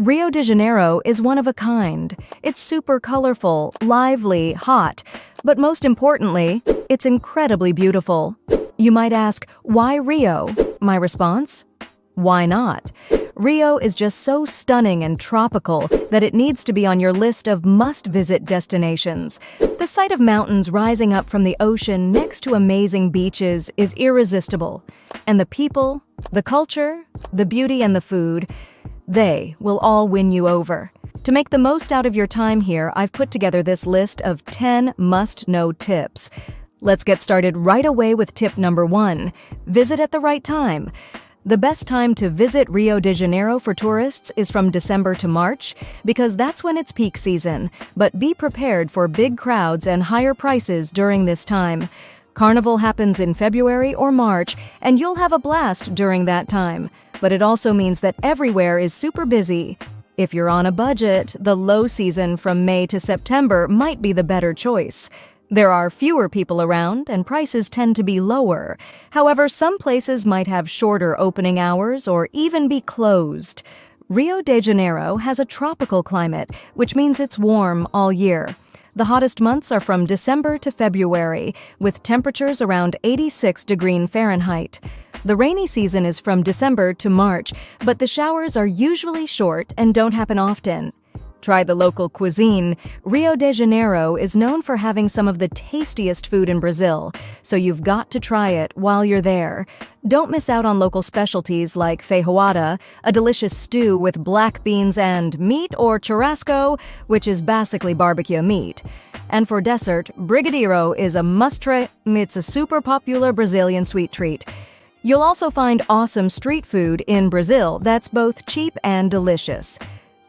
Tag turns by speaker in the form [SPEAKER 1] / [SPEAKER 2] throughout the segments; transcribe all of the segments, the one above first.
[SPEAKER 1] Rio de Janeiro is one of a kind. It's super colorful, lively, hot, but most importantly, it's incredibly beautiful. You might ask, why Rio? My response? Why not? Rio is just so stunning and tropical that it needs to be on your list of must-visit destinations. The sight of mountains rising up from the ocean next to amazing beaches is irresistible. And the people, the culture, the beauty and the food, they will all win you over. To make the most out of your time here, I've put together this list of 10 must-know tips. Let's get started right away with tip number 1. Visit at the right time. The best time to visit Rio de Janeiro for tourists is from December to March, because that's when it's peak season, but be prepared for big crowds and higher prices during this time. Carnival happens in February or March, and you'll have a blast during that time, but it also means that everywhere is super busy. If you're on a budget, the low season from May to September might be the better choice. There are fewer people around, and prices tend to be lower. However, some places might have shorter opening hours or even be closed. Rio de Janeiro has a tropical climate, which means it's warm all year. The hottest months are from December to February, with temperatures around 86 degrees Fahrenheit. The rainy season is from December to March, but the showers are usually short and don't happen often. Try the local cuisine. Rio de Janeiro is known for having some of the tastiest food in Brazil, so you've got to try it while you're there. Don't miss out on local specialties like feijoada, a delicious stew with black beans and meat, or churrasco, which is basically barbecue meat. And for dessert, brigadeiro is a must-try. It's a super popular Brazilian sweet treat. You'll also find awesome street food in Brazil that's both cheap and delicious.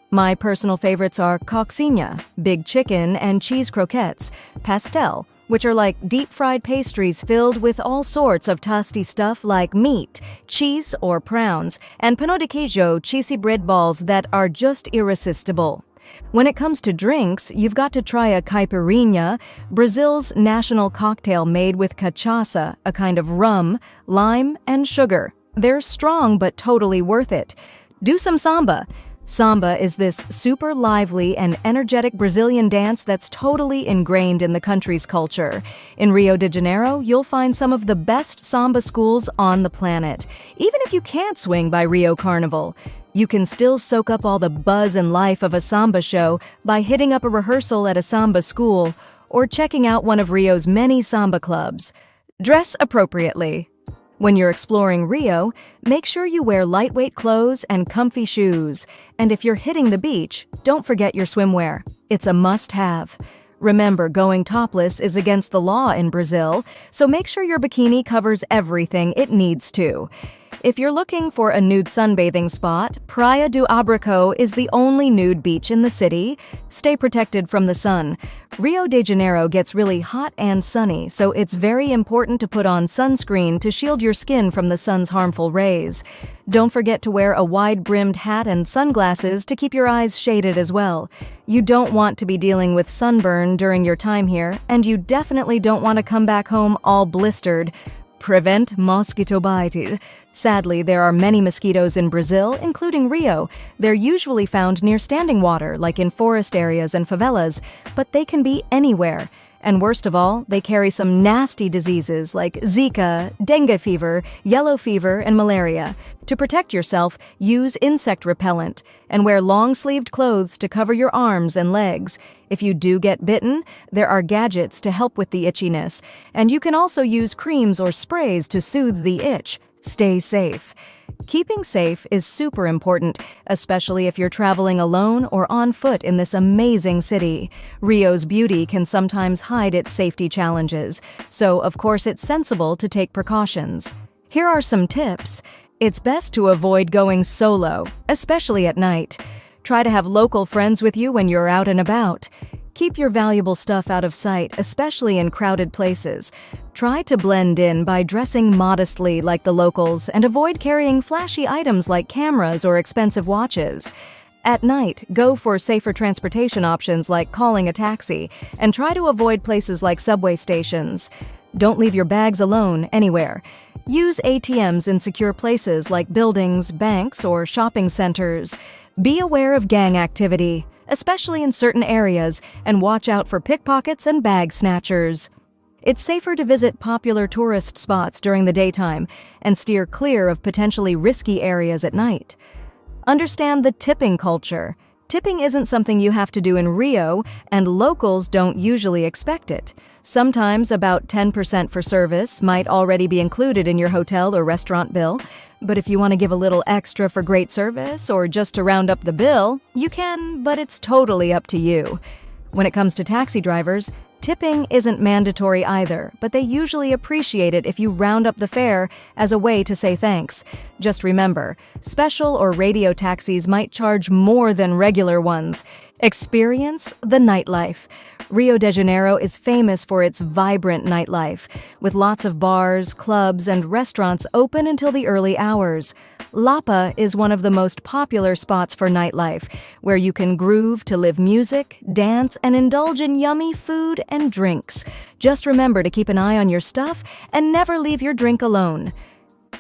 [SPEAKER 1] My personal favorites are coxinha, big chicken and cheese croquettes, pastel, which are like deep-fried pastries filled with all sorts of tasty stuff like meat, cheese, or prawns, and pão de queijo, cheesy bread balls that are just irresistible. When it comes to drinks, you've got to try a caipirinha, Brazil's national cocktail made with cachaça, a kind of rum, lime, and sugar. They're strong but totally worth it. Do some samba. Samba is this super lively and energetic Brazilian dance that's totally ingrained in the country's culture. In Rio de Janeiro, you'll find some of the best samba schools on the planet. Even if you can't swing by Rio Carnival, you can still soak up all the buzz and life of a samba show by hitting up a rehearsal at a samba school or checking out one of Rio's many samba clubs. Dress appropriately. When you're exploring Rio, make sure you wear lightweight clothes and comfy shoes. And if you're hitting the beach, don't forget your swimwear. It's a must-have. Remember, going topless is against the law in Brazil, so make sure your bikini covers everything it needs to. If you're looking for a nude sunbathing spot, Praia do Abraco is the only nude beach in the city. Stay protected from the sun. Rio de Janeiro gets really hot and sunny, so it's very important to put on sunscreen to shield your skin from the sun's harmful rays. Don't forget to wear a wide-brimmed hat and sunglasses to keep your eyes shaded as well. You don't want to be dealing with sunburn during your time here, and you definitely don't want to come back home all blistered. Prevent mosquito bite. Sadly, there are many mosquitoes in Brazil, including Rio. They're usually found near standing water, like in forest areas and favelas, but they can be anywhere. And worst of all, they carry some nasty diseases like Zika, dengue fever, yellow fever, and malaria. To protect yourself, use insect repellent and wear long-sleeved clothes to cover your arms and legs. If you do get bitten, there are gadgets to help with the itchiness, and you can also use creams or sprays to soothe the itch. Stay safe. Keeping safe is super important, especially if you're traveling alone or on foot in this amazing city. Rio's beauty can sometimes hide its safety challenges, so of course it's sensible to take precautions. Here are some tips. It's best to avoid going solo, especially at night. Try to have local friends with you when you're out and about. Keep your valuable stuff out of sight, especially in crowded places. Try to blend in by dressing modestly like the locals and avoid carrying flashy items like cameras or expensive watches. At night, go for safer transportation options like calling a taxi, and try to avoid places like subway stations. Don't leave your bags alone anywhere. Use ATMs in secure places like buildings, banks, or shopping centers. Be aware of gang activity, especially in certain areas, and watch out for pickpockets and bag snatchers. It's safer to visit popular tourist spots during the daytime and steer clear of potentially risky areas at night. Understand the tipping culture. Tipping isn't something you have to do in Rio, and locals don't usually expect it. Sometimes about 10% for service might already be included in your hotel or restaurant bill, but if you want to give a little extra for great service or just to round up the bill, you can, but it's totally up to you. When it comes to taxi drivers, tipping isn't mandatory either, but they usually appreciate it if you round up the fare as a way to say thanks. Just remember, special or radio taxis might charge more than regular ones. Experience the nightlife. Rio de Janeiro is famous for its vibrant nightlife, with lots of bars, clubs, and restaurants open until the early hours. Lapa is one of the most popular spots for nightlife, where you can groove to live music, dance, and indulge in yummy food and drinks. Just remember to keep an eye on your stuff and never leave your drink alone.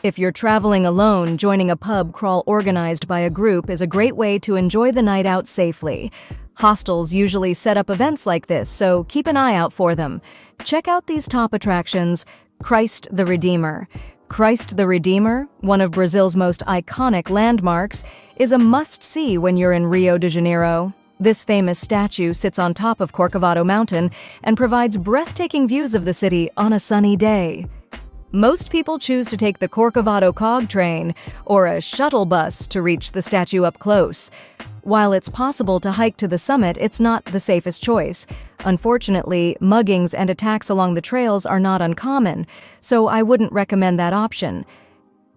[SPEAKER 1] If you're traveling alone, joining a pub crawl organized by a group is a great way to enjoy the night out safely. Hostels usually set up events like this, so keep an eye out for them. Check out these top attractions. Christ the Redeemer. Christ the Redeemer, one of Brazil's most iconic landmarks, is a must-see when you're in Rio de Janeiro. This famous statue sits on top of Corcovado Mountain and provides breathtaking views of the city on a sunny day. Most people choose to take the Corcovado Cog train or a shuttle bus to reach the statue up close. While it's possible to hike to the summit, it's not the safest choice. Unfortunately, muggings and attacks along the trails are not uncommon, so I wouldn't recommend that option.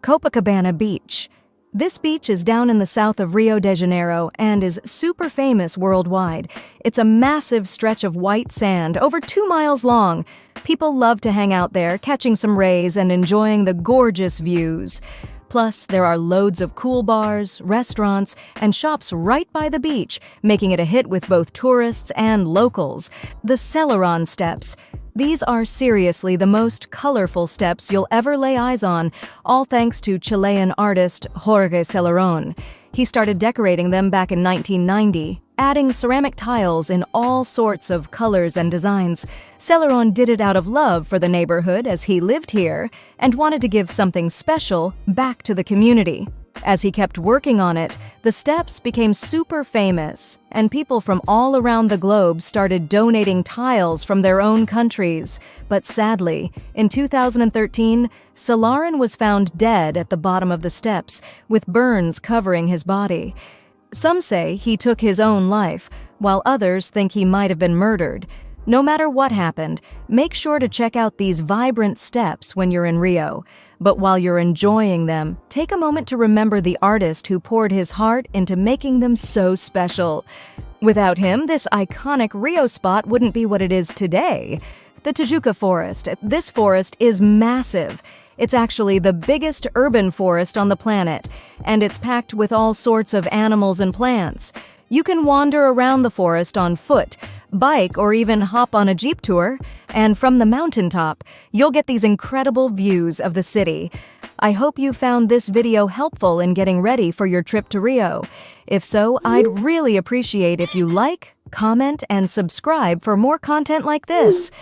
[SPEAKER 1] Copacabana Beach. This beach is down in the south of Rio de Janeiro and is super famous worldwide. It's a massive stretch of white sand, over 2 miles long. People love to hang out there, catching some rays and enjoying the gorgeous views. Plus, there are loads of cool bars, restaurants, and shops right by the beach, making it a hit with both tourists and locals. The Celeron Steps. These are seriously the most colorful steps you'll ever lay eyes on, all thanks to Chilean artist Jorge Celeron. He started decorating them back in 1990, adding ceramic tiles in all sorts of colors and designs. Celeron did it out of love for the neighborhood as he lived here and wanted to give something special back to the community. As he kept working on it, the steps became super famous, and people from all around the globe started donating tiles from their own countries. But sadly, in 2013, Celeron was found dead at the bottom of the steps, with burns covering his body. Some say he took his own life, while others think he might have been murdered. No matter what happened, make sure to check out these vibrant steps when you're in Rio. But while you're enjoying them, take a moment to remember the artist who poured his heart into making them so special. Without him, this iconic Rio spot wouldn't be what it is today. The Tijuca Forest. This forest is massive. It's actually the biggest urban forest on the planet, and it's packed with all sorts of animals and plants. You can wander around the forest on foot, bike, or even hop on a jeep tour, and from the mountaintop, you'll get these incredible views of the city. I hope you found this video helpful in getting ready for your trip to Rio. If so, I'd really appreciate if you like, comment, and subscribe for more content like this.